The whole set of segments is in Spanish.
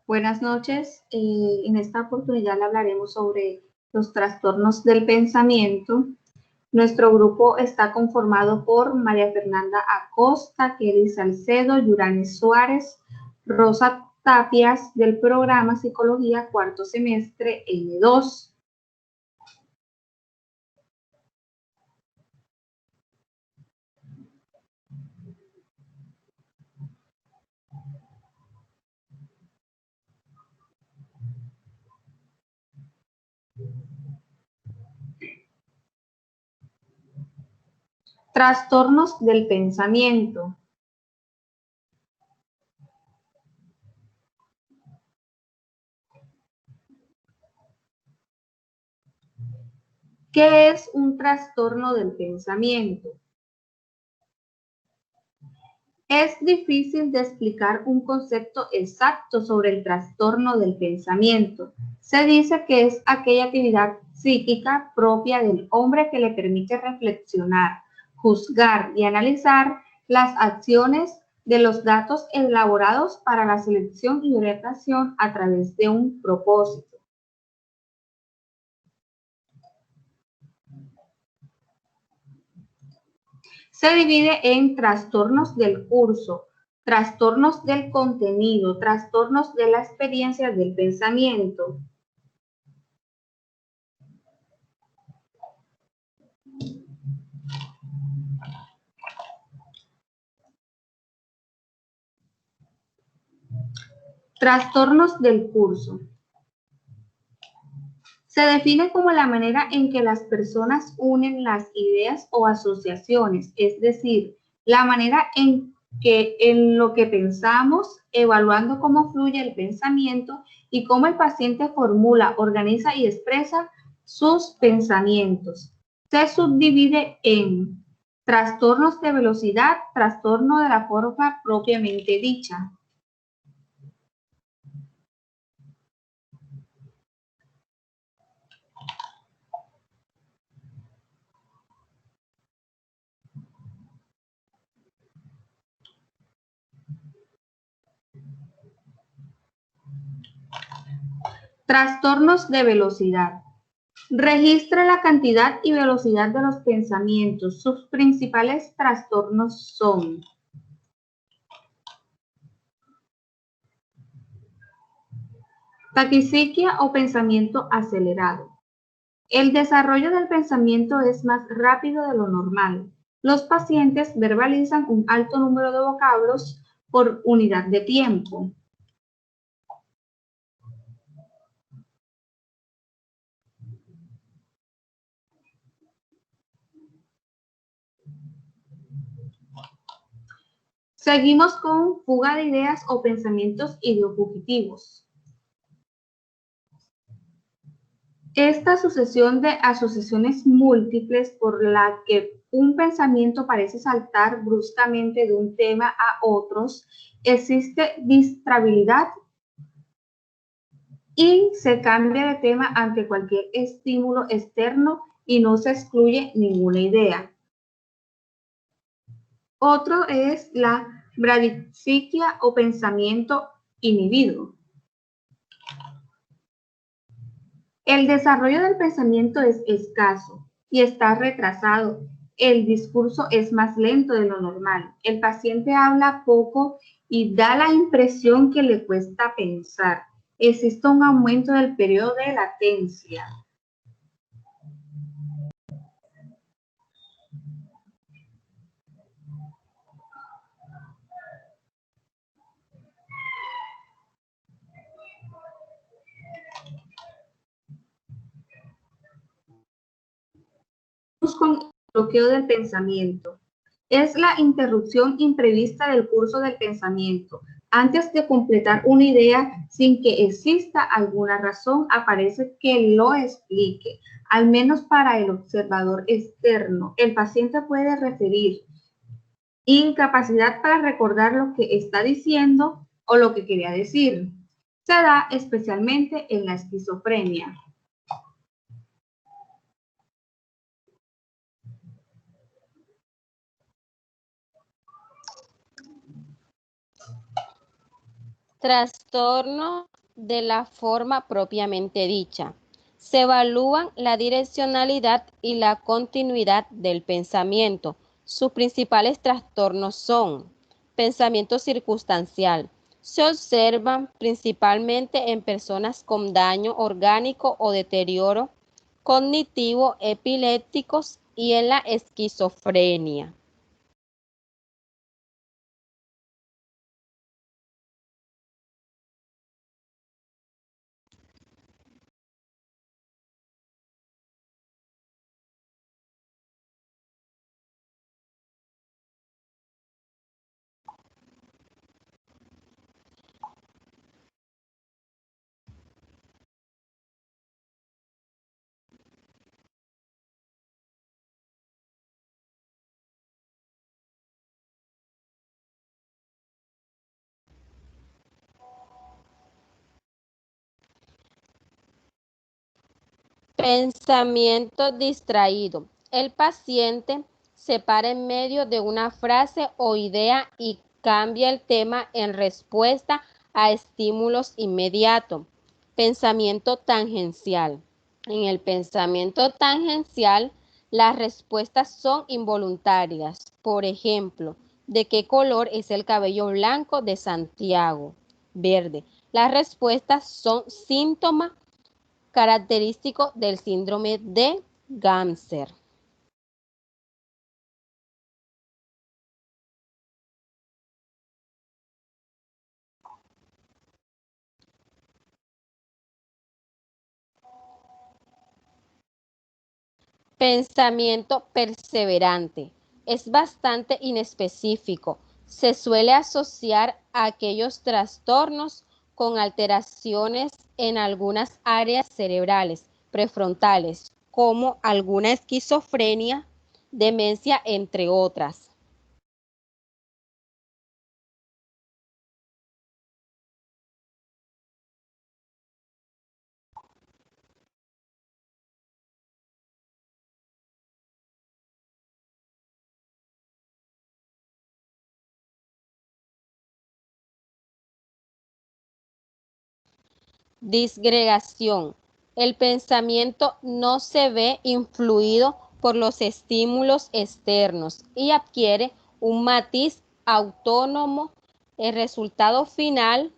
Buenas noches. En esta oportunidad le hablaremos sobre los trastornos del pensamiento. Nuestro grupo está conformado por María Fernanda Acosta, Kelly Salcedo, Yurani Suárez, Rosa Tapias del programa Psicología cuarto semestre N2. Trastornos del pensamiento. ¿Qué es un trastorno del pensamiento? Es difícil de explicar un concepto exacto sobre el trastorno del pensamiento. Se dice que es aquella actividad psíquica propia del hombre que le permite reflexionar, juzgar y analizar las acciones de los datos elaborados para la selección y orientación a través de un propósito. Se divide en trastornos del curso, trastornos del contenido, trastornos de la experiencia del pensamiento. Trastornos del curso. Se define como la manera en que las personas unen las ideas o asociaciones, es decir, la manera en lo que pensamos, evaluando cómo fluye el pensamiento y cómo el paciente formula, organiza y expresa sus pensamientos. Se subdivide en trastornos de velocidad, trastorno de la forma propiamente dicha. Trastornos de velocidad. Registra la cantidad y velocidad de los pensamientos. Sus principales trastornos son taquicardia o pensamiento acelerado. El desarrollo del pensamiento es más rápido de lo normal. Los pacientes verbalizan un alto número de vocablos por unidad de tiempo. Seguimos con fuga de ideas o pensamientos ideofugitivos. Esta sucesión de asociaciones múltiples por la que un pensamiento parece saltar bruscamente de un tema a otros, existe distrabilidad y se cambia de tema ante cualquier estímulo externo y no se excluye ninguna idea. Otro es la bradixiquia o pensamiento inhibido. El desarrollo del pensamiento es escaso y está retrasado. El discurso es más lento de lo normal. El paciente habla poco y da la impresión que le cuesta pensar. Existe un aumento del periodo de latencia. Con bloqueo del pensamiento. Es la interrupción imprevista del curso del pensamiento. Antes de completar una idea, sin que exista alguna razón, aparece que lo explique. Al menos para el observador externo, el paciente puede referir incapacidad para recordar lo que está diciendo o lo que quería decir. Se da especialmente en la esquizofrenia. Trastorno de la forma propiamente dicha. Se evalúan la direccionalidad y la continuidad del pensamiento. Sus principales trastornos son pensamiento circunstancial. Se observan principalmente en personas con daño orgánico o deterioro cognitivo epilépticos y en la esquizofrenia. Pensamiento distraído. El paciente se para en medio de una frase o idea y cambia el tema en respuesta a estímulos inmediatos. Pensamiento tangencial. En el pensamiento tangencial, las respuestas son involuntarias. Por ejemplo, ¿de qué color es el cabello blanco de Santiago? Verde. Las respuestas son síntomas característico del síndrome de Gamser. Pensamiento perseverante. Es bastante inespecífico. Se suele asociar a aquellos trastornos con alteraciones en algunas áreas cerebrales prefrontales, como alguna esquizofrenia, demencia, entre otras. Disgregación. El pensamiento no se ve influido por los estímulos externos y adquiere un matiz autónomo. El resultado final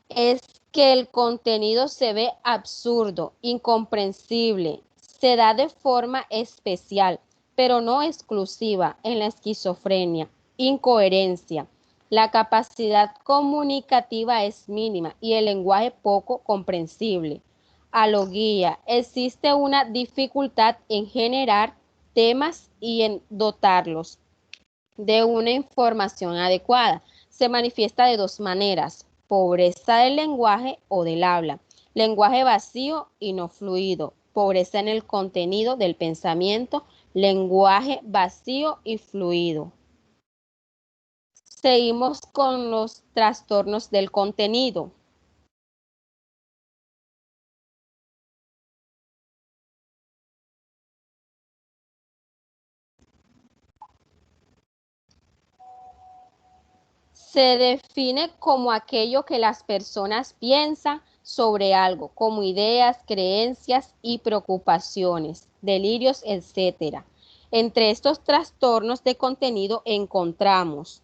es que el contenido se ve absurdo, incomprensible, se da de forma especial, pero no exclusiva en la esquizofrenia, incoherencia. La capacidad comunicativa es mínima y el lenguaje poco comprensible. Aloguía. Existe una dificultad en generar temas y en dotarlos de una información adecuada. Se manifiesta de dos maneras: pobreza del lenguaje o del habla, lenguaje vacío y no fluido, pobreza en el contenido del pensamiento, lenguaje vacío y fluido. Seguimos con los trastornos del contenido. Se define como aquello que las personas piensan sobre algo, como ideas, creencias y preocupaciones, delirios, etc. Entre estos trastornos de contenido encontramos,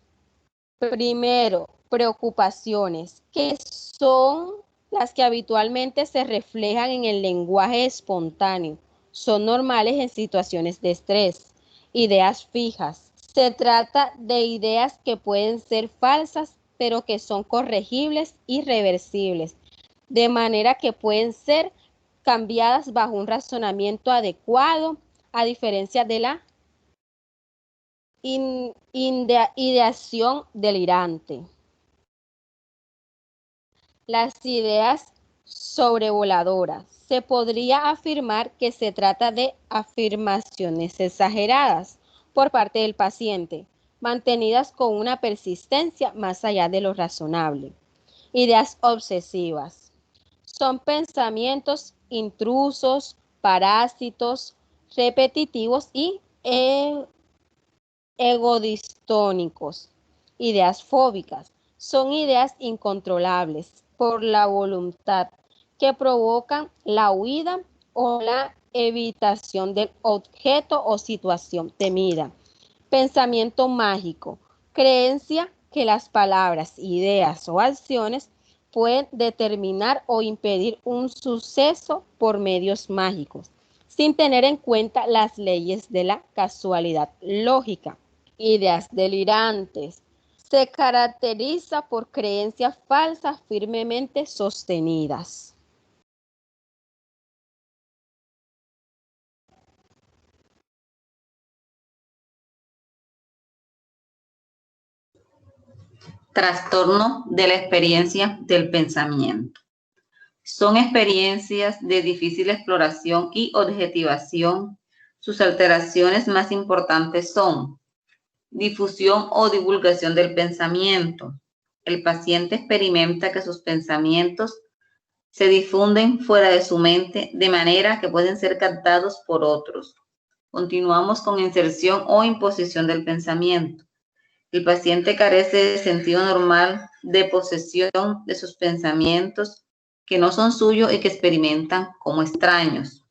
primero, preocupaciones, que son las que habitualmente se reflejan en el lenguaje espontáneo. Son normales en situaciones de estrés. Ideas fijas. Se trata de ideas que pueden ser falsas, pero que son corregibles y reversibles, de manera que pueden ser cambiadas bajo un razonamiento adecuado, a diferencia de la ideación delirante. Las ideas sobrevoladoras. Se podría afirmar que se trata de afirmaciones exageradas por parte del paciente, mantenidas con una persistencia más allá de lo razonable. Ideas obsesivas. Son pensamientos intrusos, parásitos, repetitivos y egodistónicos. Ideas fóbicas. Son ideas incontrolables, por la voluntad, que provocan la huida o la evitación del objeto o situación temida. Pensamiento mágico, creencia que las palabras, ideas o acciones pueden determinar o impedir un suceso por medios mágicos, sin tener en cuenta las leyes de la casualidad lógica. Ideas delirantes. Se caracteriza por creencias falsas firmemente sostenidas. Trastorno de la experiencia del pensamiento. Son experiencias de difícil exploración y objetivación. Sus alteraciones más importantes son difusión o divulgación del pensamiento. El paciente experimenta que sus pensamientos se difunden fuera de su mente de manera que pueden ser captados por otros. Continuamos con inserción o imposición del pensamiento. El paciente carece de sentido normal de posesión de sus pensamientos que no son suyos y que experimentan como extraños.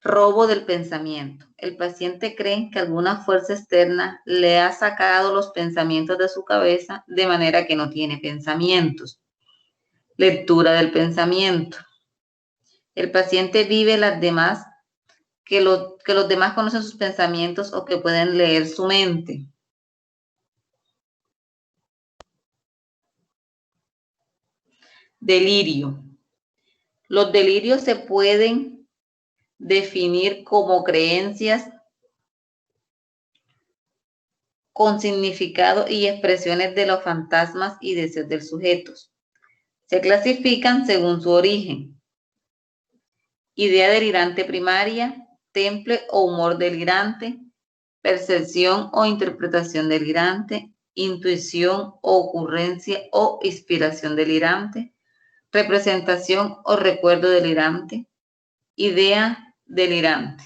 Robo del pensamiento. El paciente cree que alguna fuerza externa le ha sacado los pensamientos de su cabeza de manera que no tiene pensamientos. Lectura del pensamiento. El paciente vive las demás, que los demás conocen sus pensamientos o que pueden leer su mente. Delirio. Los delirios se pueden definir como creencias con significado y expresiones de los fantasmas y deseos del sujeto. Se clasifican según su origen. Idea delirante primaria, temple o humor delirante, percepción o interpretación delirante, intuición o ocurrencia o inspiración delirante, representación o recuerdo delirante, idea delirante.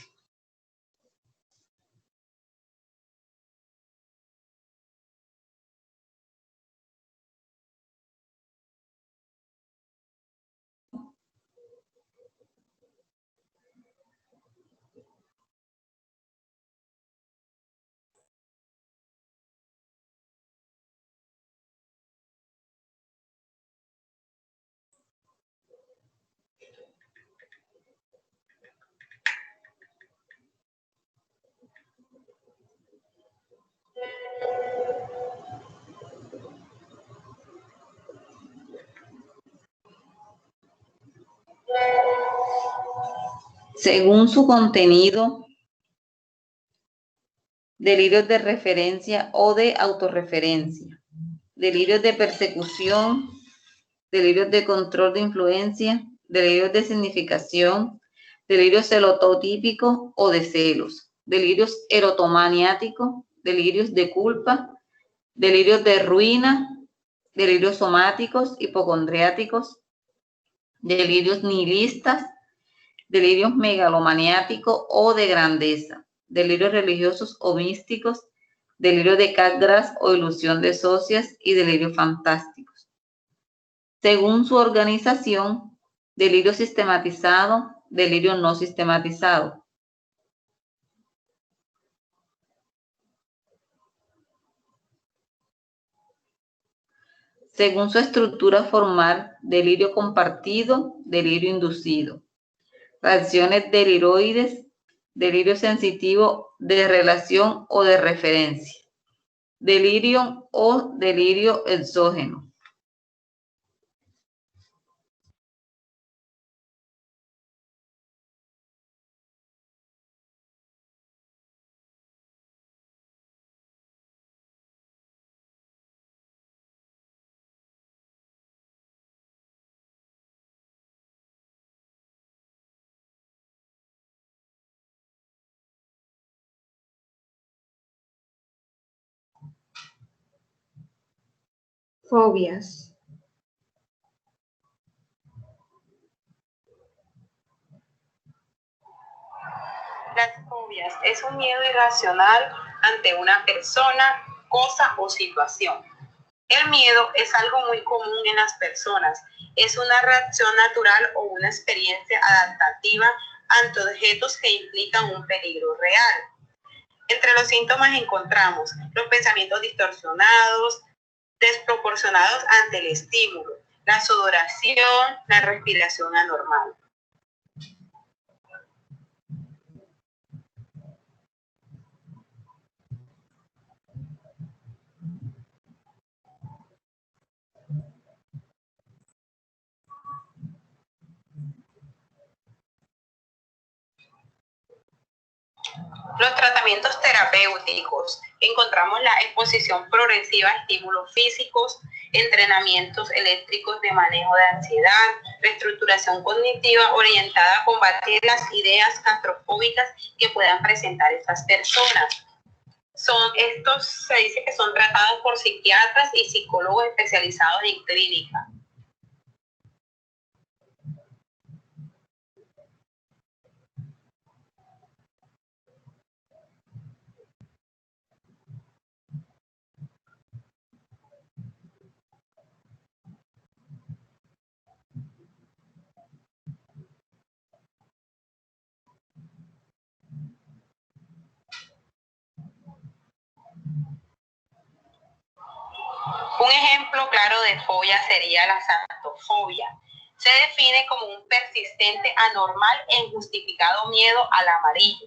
Según su contenido, delirios de referencia o de autorreferencia, delirios de persecución, delirios de control de influencia, delirios de significación, delirios celotípicos o de celos, delirios erotomaniáticos, delirios de culpa, delirios de ruina, delirios somáticos, hipocondriáticos, delirios nihilistas, delirios megalomaniáticos o de grandeza, delirios religiosos o místicos, delirio de cátedras o ilusión de socias y delirios fantásticos. Según su organización, delirio sistematizado, delirio no sistematizado. Según su estructura formal, delirio compartido, delirio inducido. Reacciones deliroides, delirio sensitivo de relación o de referencia. Delirio o delirio exógeno. Fobias. Las fobias es un miedo irracional ante una persona, cosa o situación. El miedo es algo muy común en las personas. Es una reacción natural o una experiencia adaptativa ante objetos que implican un peligro real. Entre los síntomas encontramos los pensamientos distorsionados, desproporcionados ante el estímulo, la sudoración, la respiración anormal. Los tratamientos terapéuticos, encontramos la exposición progresiva a estímulos físicos, entrenamientos eléctricos de manejo de ansiedad, reestructuración cognitiva orientada a combatir las ideas claustrofóbicas que puedan presentar estas personas. Se dice que son tratados por psiquiatras y psicólogos especializados en clínica. Un ejemplo claro de fobia sería la xantofobia. Se define como un persistente, anormal e injustificado miedo al amarillo.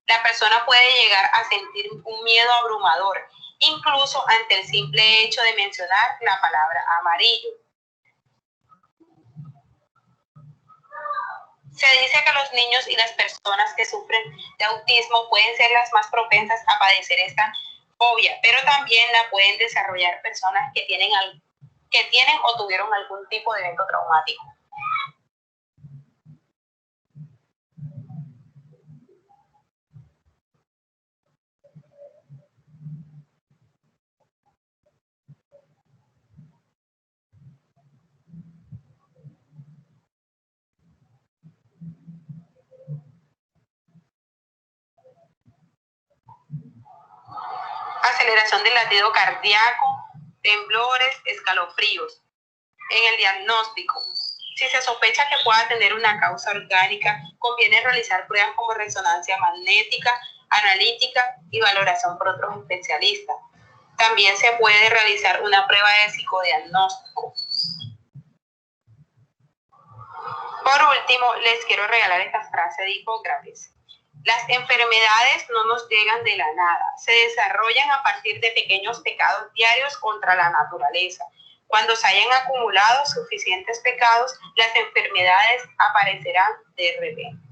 La persona puede llegar a sentir un miedo abrumador, incluso ante el simple hecho de mencionar la palabra amarillo. Se dice que los niños y las personas que sufren de autismo pueden ser las más propensas a padecer esta fobia, pero también la pueden desarrollar personas que tienen o tuvieron algún tipo de evento traumático. Aceleración del latido cardíaco, temblores, escalofríos. En el diagnóstico, si se sospecha que pueda tener una causa orgánica, conviene realizar pruebas como resonancia magnética, analítica y valoración por otros especialistas. También se puede realizar una prueba de psicodiagnóstico. Por último, les quiero regalar esta frase de Hipócrates. Las enfermedades no nos llegan de la nada, se desarrollan a partir de pequeños pecados diarios contra la naturaleza. Cuando se hayan acumulado suficientes pecados, las enfermedades aparecerán de repente.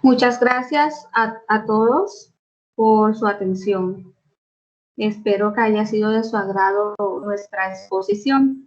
Muchas gracias a todos por su atención. Espero que haya sido de su agrado nuestra exposición.